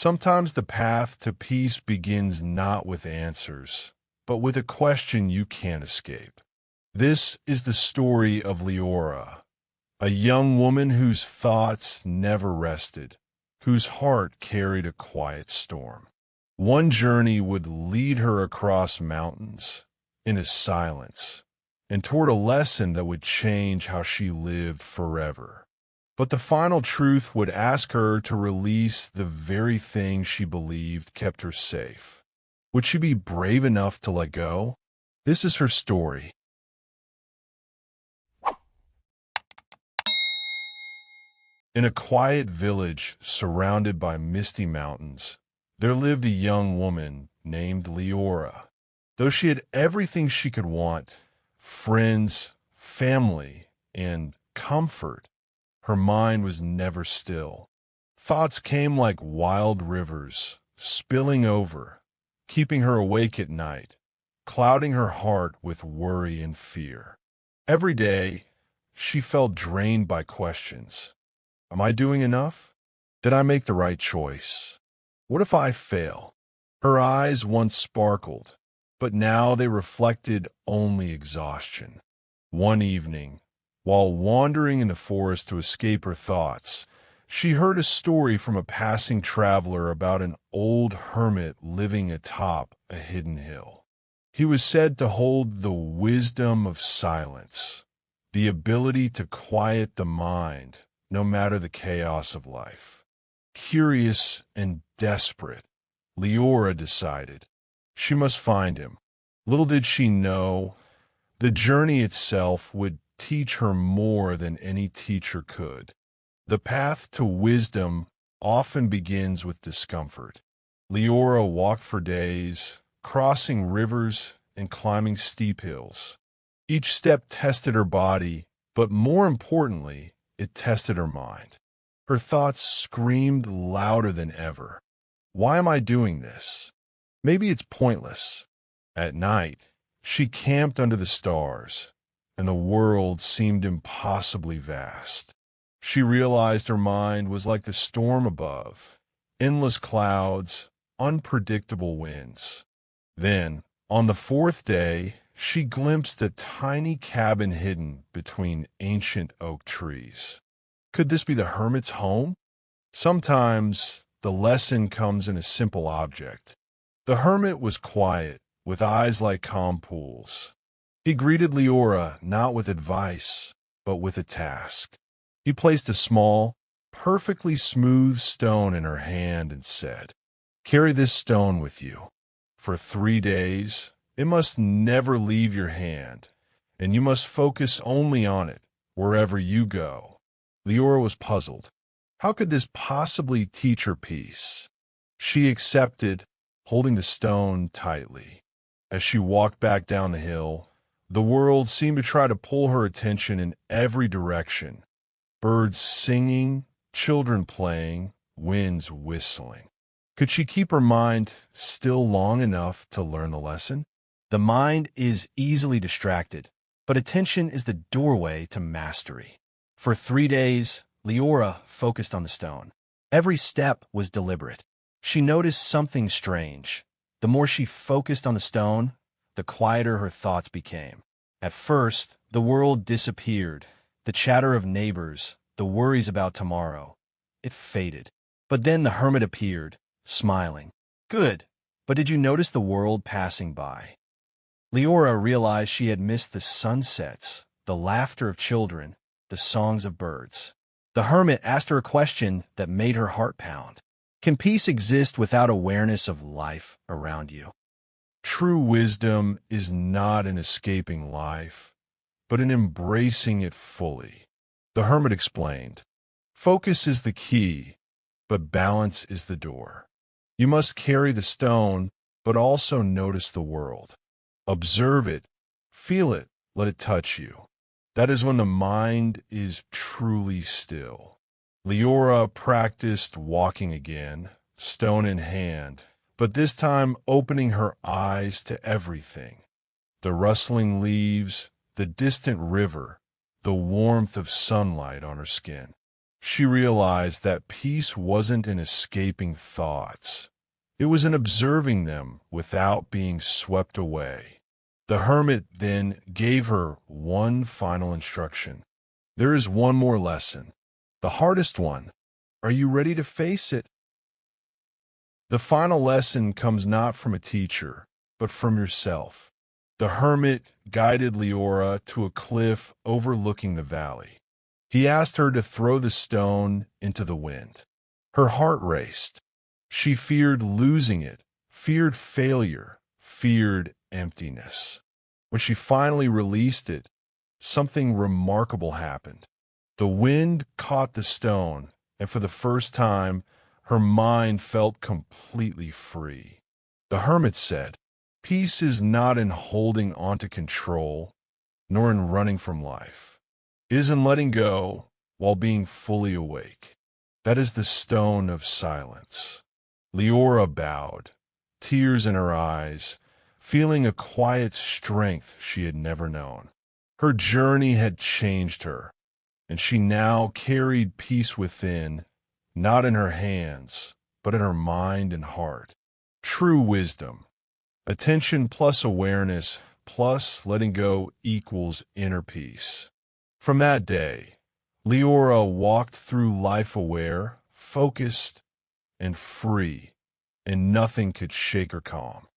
Sometimes the path to peace begins not with answers, but with a question you can't escape. This is the story of Leora, a young woman whose thoughts never rested, whose heart carried a quiet storm. One journey would lead her across mountains, into silence, and toward a lesson that would change how she lived forever. But the final truth would ask her to release the very thing she believed kept her safe. Would she be brave enough to let go? This is her story. In a quiet village surrounded by misty mountains, there lived a young woman named Leora. Though she had everything she could want, friends, family, and comfort, her mind was never still. Thoughts came like wild rivers, spilling over, keeping her awake at night, clouding her heart with worry and fear. Every day, she felt drained by questions. Am I doing enough? Did I make the right choice? What if I fail? Her eyes once sparkled, but now they reflected only exhaustion. One evening, while wandering in the forest to escape her thoughts, she heard a story from a passing traveler about an old hermit living atop a hidden hill. He was said to hold the wisdom of silence, the ability to quiet the mind no matter the chaos of life. Curious and desperate, Leora decided she must find him. Little did she know, the journey itself would teach her more than any teacher could. The path to wisdom often begins with discomfort. Leora walked for days, crossing rivers and climbing steep hills. Each step tested her body, but more importantly, it tested her mind. Her thoughts screamed louder than ever. Why am I doing this? Maybe it's pointless. At night, she camped under the stars, and the world seemed impossibly vast. She realized her mind was like the storm above, endless clouds, unpredictable winds. Then, on the fourth day, she glimpsed a tiny cabin hidden between ancient oak trees. Could this be the hermit's home? Sometimes the lesson comes in a simple object. The hermit was quiet, with eyes like calm pools. He greeted Leora not with advice, but with a task. He placed a small, perfectly smooth stone in her hand and said, "Carry this stone with you. For 3 days, it must never leave your hand, and you must focus only on it wherever you go." Leora was puzzled. How could this possibly teach her peace? She accepted, holding the stone tightly. As she walked back down the hill, the world seemed to try to pull her attention in every direction. Birds singing, children playing, winds whistling. Could she keep her mind still long enough to learn the lesson? The mind is easily distracted, but attention is the doorway to mastery. For 3 days, Leora focused on the stone. Every step was deliberate. She noticed something strange. The more she focused on the stone, the quieter her thoughts became. At first, the world disappeared. The chatter of neighbors, the worries about tomorrow. It faded. But then the hermit appeared, smiling. "Good, but did you notice the world passing by?" Leora realized she had missed the sunsets, the laughter of children, the songs of birds. The hermit asked her a question that made her heart pound. Can peace exist without awareness of life around you? True wisdom is not in escaping life, but in embracing it fully. The hermit explained, "Focus is the key, but balance is the door. You must carry the stone, but also notice the world. Observe it, feel it, let it touch you. That is when the mind is truly still." Leora practiced walking again, stone in hand, but this time opening her eyes to everything. The rustling leaves, the distant river, the warmth of sunlight on her skin. She realized that peace wasn't in escaping thoughts. It was in observing them without being swept away. The hermit then gave her one final instruction. There is one more lesson, the hardest one. Are you ready to face it? The final lesson comes not from a teacher, but from yourself. The hermit guided Leora to a cliff overlooking the valley. He asked her to throw the stone into the wind. Her heart raced. She feared losing it, feared failure, feared emptiness. When she finally released it, something remarkable happened. The wind caught the stone, and for the first time, her mind felt completely free. The hermit said, "Peace is not in holding onto control, nor in running from life. It is in letting go while being fully awake. That is the stone of silence." Leora bowed, tears in her eyes, feeling a quiet strength she had never known. Her journey had changed her, and she now carried peace within, not in her hands, but in her mind and heart. True wisdom. Attention plus awareness plus letting go equals inner peace. From that day, Leora walked through life aware, focused, and free, and nothing could shake her calm.